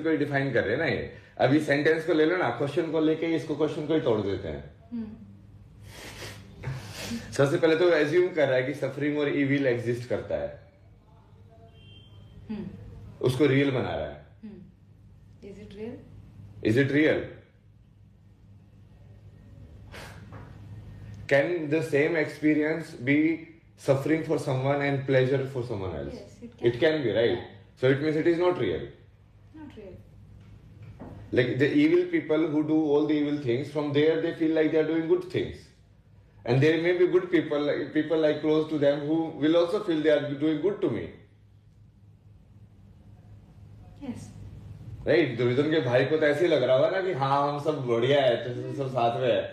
को ही डिफाइन कर रहे हैं ना ये। अभी सेंटेंस को ले लो ना, क्वेश्चन को लेके इसको क्वेश्चन को ही तोड़ देते हैं। सबसे पहले तो एज्यूम कर रहा है कि सफरिंग और इविल एग्जिस्ट करता है, उसको रियल बना रहा है। Is it real? Is it real? Can the same experience be suffering for someone and pleasure for someone else? Yes, it can be, right? So it means it is not real. Not real. Like the evil people who do all the evil things, from there they feel like they are doing good things, and there may be good people, like people like close to them, who will also feel they are doing good to me. Yes. Right? Duryodhana के भाई को तो ऐसे ही लग रहा होगा ना कि हाँ हम सब बढ़िया है, तो सब साथ में है।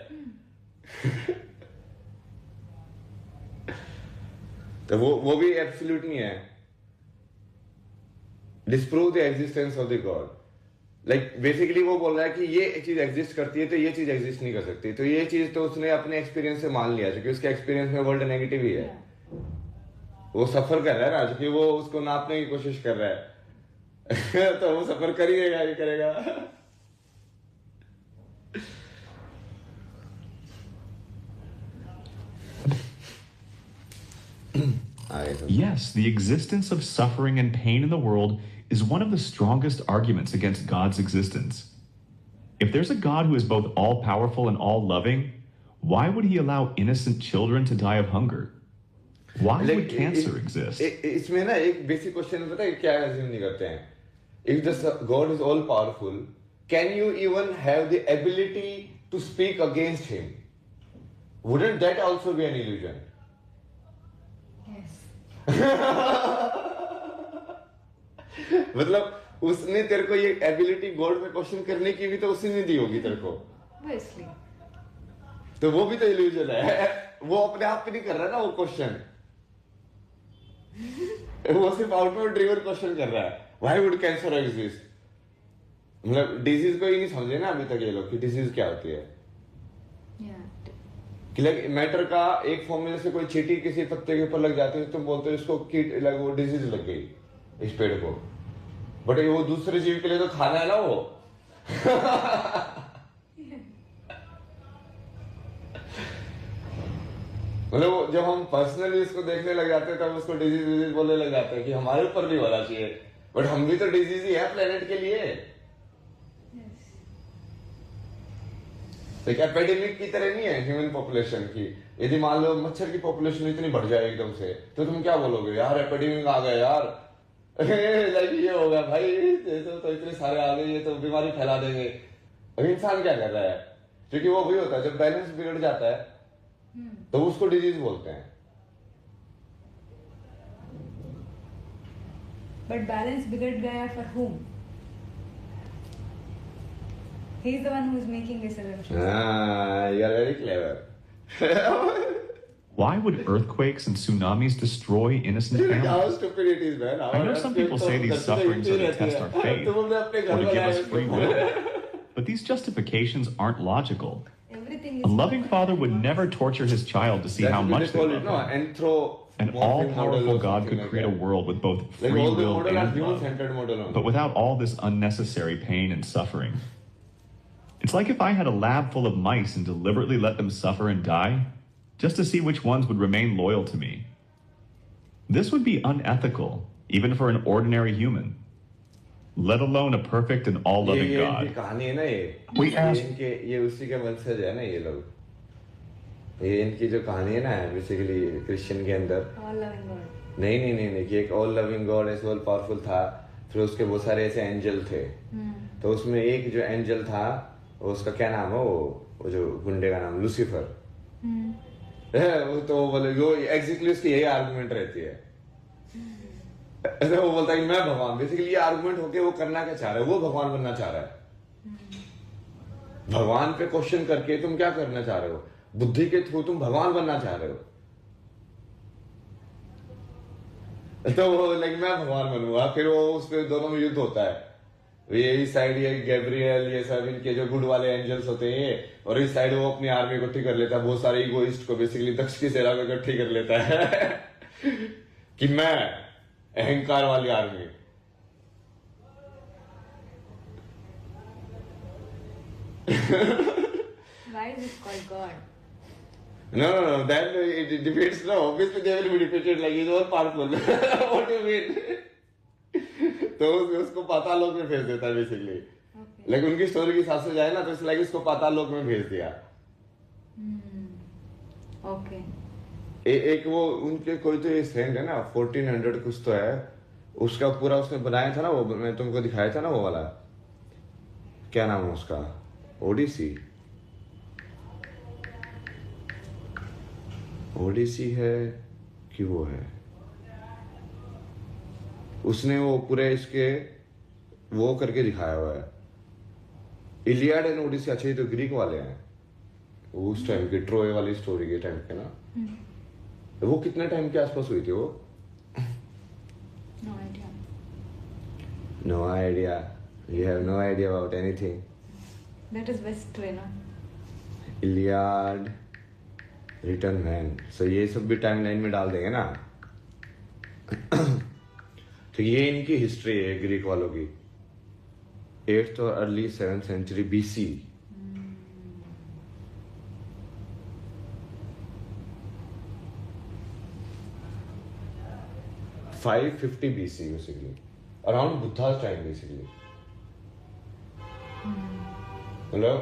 तो वो भी एब्सोल्यूट नहीं है। Disprove the existence of the God. Like basically वो बोल रहा है कि ये चीज एग्जिस्ट करती है तो ये चीज एग्जिस्ट नहीं कर सकती, तो ये चीज तो उसने अपने एक्सपीरियंस से मान लिया, क्योंकि उसके एक्सपीरियंस में वर्ल्ड नेगेटिव ही है। वो सफर कर रहा है ना, क्योंकि वो उसको नापने की कोशिश कर रहा है। तो वो सफर कर ही देगा, ये करेगा। Yes, the existence of suffering and pain in the world is one of the strongest arguments against God's existence. If there's a God who is both all-powerful and all-loving, why would he allow innocent children to die of hunger? Why would cancer exist? इसमें ना एक basic question पता है क्या assume नहीं करते हैं? If the God is all-powerful, can you even have the ability to speak against him? Wouldn't that also be an illusion? मतलब उसने तेरे को ये एबिलिटी गॉड में क्वेश्चन करने की भी तो उसने दी होगी तेरे को, तो वो भी तो इल्यूजन है। वो अपने आप पे नहीं कर रहा ना वो क्वेश्चन, वो सिर्फ आउटवर्ड ड्रिवन क्वेश्चन कर रहा है। Why would cancer exist? मतलब डिजीज को ही नहीं समझे ना अभी तक ये लोग कि डिजीज क्या होती है। कि लाइक मैटर का एक फॉर्मूले से कोई चींटी किसी पत्ते के ऊपर लग जाती है, तुम बोलते हो इसको कीट लग, वो डिजीज लग गई इस पेड़ को, बट वो दूसरे जीव के लिए तो खाना है ना वो। मतलब जब हम पर्सनली इसको देखने लग जाते हैं तब उसको डिजीज बोलने लग जाते हैं कि हमारे ऊपर नहीं होना चाहिए, बट हम भी तो डिजीज ही है प्लेनेट के लिए। एक एपिडेमिक की तरह नहीं है ह्यूमन पॉपुलेशन की। यदि मान लो मच्छर की पॉपुलेशन इतनी बढ़ जाए एकदम से, तो तुम क्या बोलोगे, यार एपिडेमिक आ गया यार, लाइक ये होगा भाई, तो इतने सारे आ गए, ये तो बीमारी फैला देंगे। अब इंसान क्या कर रहा है, क्योंकि वो वही होता है जब बैलेंस बिगड़ जाता है तो उसको डिजीज बोलते हैं। बट बैलेंस बिगड़ गया for whom? He is the one who is making this assumption. You are very clever. Why would earthquakes and tsunamis destroy innocent families? How stupid it is, man. I know some people say these sufferings are to test our faith or to give us free will, but these justifications aren't logical. A loving father would never torture his child to see how much they love him. An all-powerful God could create a world with both free will and love, but without all this unnecessary pain and suffering. It's like if I had a lab full of mice and deliberately let them suffer and die, just to see which ones would remain loyal to me. This would be unethical, even for an ordinary human, let alone a perfect and all-loving God. We ask... ये उसी के वंशज है ना ये लोग। ये इनकी जो कहानी है ना बेसिकली क्रिश्चियन के अंदर, नहीं कि एक ऑल लविंग गॉड ऐसे ऑल पावरफुल था, फिर उसके बहुत सारे ऐसे एंजल थे, तो उसमें एक जो एंजल था उसका क्या नाम है, वो जो गुंडे का नाम लूसीफर है, वो तो बोले वो एग्जैक्टली उसकी यही आर्गुमेंट रहती है। ऐसे वो बोलता है कि मैं भगवान, बेसिकली ये आर्गुमेंट होके वो करना क्या चाह रहा है, वो भगवान बनना चाह रहा है। भगवान पे क्वेश्चन करके तुम क्या करना चाह रहे हो, बुद्धि के थ्रू तुम भगवान बनना चाह रहे हो। तो वो लाइक मैं भगवान बनूंगा, फिर वो उस पे दोनों में युद्ध होता है। ये इस साइड ये गैब्रियल ये सब इनके जो गुड वाले एंजल्स होते हैं ये, और इस साइड वो अपनी आर्मी इकट्ठी कर लेता है, बहुत सारे इगोइस्ट को बेसिकली दक्ष की सेना में इकट्ठी कर लेता है कि मैं अहंकार वाली army. Why is it called God? No. That it defeats. No, obviously they will be defeated. Like he's all powerful. What do you mean? तो उसको पाताल लोक में भेज देता है बेसिकली. लेकिन उनकी स्टोरी के हिसाब से जाए ना तो इसलिए लाइक इसको पाताल लोक में भेज दिया. Okay. एक वो उनके कोई तो ये सेंट है ना 1400 कुछ तो है उसका पूरा उसने बनाया था ना वो मैं तुमको दिखाया था ना वो वाला क्या नाम है उसका ओडिसी है कि वो है उसने वो पूरे इसके वो करके दिखाया हुआ है. Iliad and Odyssey. अच्छा ये तो ग्रीक वाले हैं उस टाइम के ट्रोय वाली स्टोरी के टाइम के ना. वो कितने टाइम के आसपास हुई थी वो? No idea. No idea. You have no idea about anything. That is West way, no? Iliad, Return Man. So ये सब भी टाइमलाइन में डाल देंगे ना. तो ये इनकी हिस्ट्री है ग्रीक वालों की 8th और early 7th century BC. 550 BC basically, around Buddha's time basically. मतलब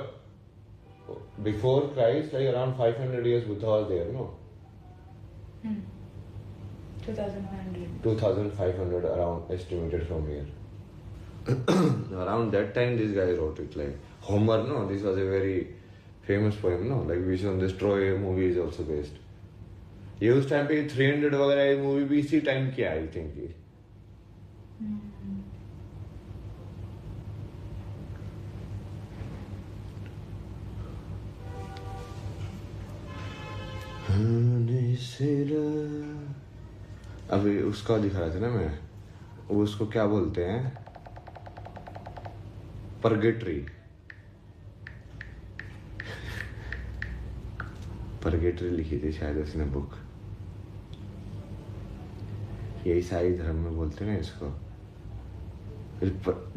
before Christ, like around 500 years Buddha was there, no? 2500. 2500 around estimated from here. Around that time this guy wrote it, like Homer, no? This was a very famous poem, no? Like which on this Troy movie is also based. ये उस time पे 300 वगैरह movie भी इसी time की I think. अभी उसका दिखा रहा था ना मैं वो उसको क्या बोलते हैं परगेटरी. परगेटरी लिखी थी शायद उसने बुक. ये ईसाई धर्म में बोलते हैं ना इसको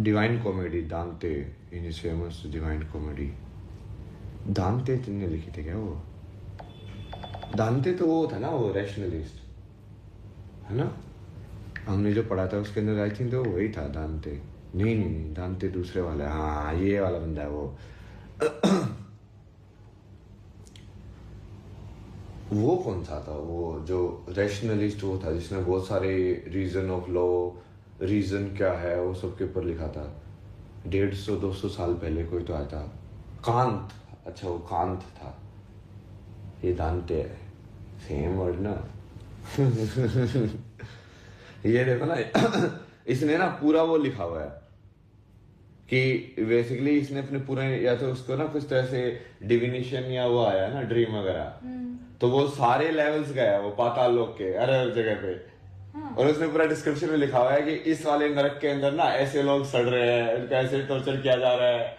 डिवाइन कॉमेडी. दांते इन इज फेमस डिवाइन कॉमेडी. दांते तुमने लिखी थी क्या वो? दांते तो वो था ना वो रैशनलिस्ट है ना हमने जो पढ़ा था उसके अंदर आई थिंक तो वही था दांते. नहीं दांते दूसरे वाला. हाँ ये वाला बंदा है वो. वो कौन सा था वो जो रैशनलिस्ट वो था जिसने बहुत सारे रीजन ऑफ लॉ रीजन क्या है वो सब के ऊपर लिखा था. 150-200 साल पहले कोई तो आया था कांत. अच्छा वो कांत था. ये दांते है सेम वर्ड ना. ये देखो ना इसने ना पूरा वो लिखा हुआ है कि बेसिकली इसने अपने पूरे या तो उसको ना कुछ तरह से डिविनेशन या वो आया ना ड्रीम वगैरह तो वो सारे लेवल्स गया वो पाताल लोक के हर जगह पे. और उसने पूरा डिस्क्रिप्शन में लिखा हुआ है कि इस वाले नरक के अंदर ना ऐसे लोग सड़ रहे हैं उनका ऐसे टॉर्चर किया जा रहा है.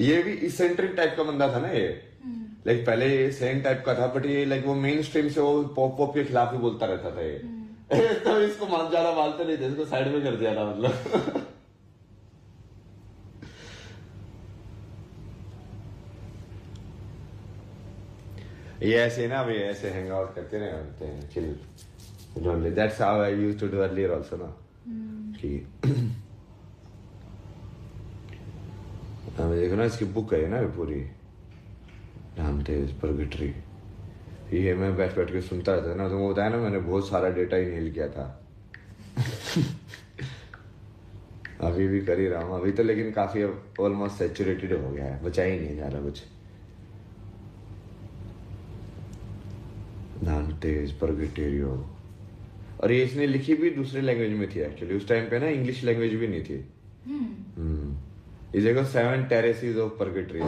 ये भी इसेंट्रिक टाइप का बंदा था ना ये. लाइक पहले ये सेंट टाइप का था बट ये लाइक वो मेन स्ट्रीम से वो पॉप के खिलाफ ही बोलता रहता था ये. तो इसको ज्यादा मानते नहीं थे इसको साइड में कर दिया था मतलब. ये ऐसे ना अभी ऐसे हैंग आउट करते रहे होते हैं chill. That's how I used to do earlier also ना कि देखो ना इसकी बुक है ना पूरी नाम थे परगेटरी. ये मैं बैठ के सुनता रहता ना तो वो बताया ना मैंने बहुत सारा डेटा इनहेल किया था. अभी भी कर ही रहा हूँ अभी तो लेकिन काफी ऑलमोस्ट सैचुरेटेड हो गया है बचा ही नहीं जा रहा कुछ. दांतेज परगेटोरियो. और ये इसने लिखी भी दूसरे लैंग्वेज में थी एक्चुअली. उस टाइम पे ना इंग्लिश लैंग्वेज भी नहीं थी. इस जगह 7 टेरेसेस ऑफ परगेटरी.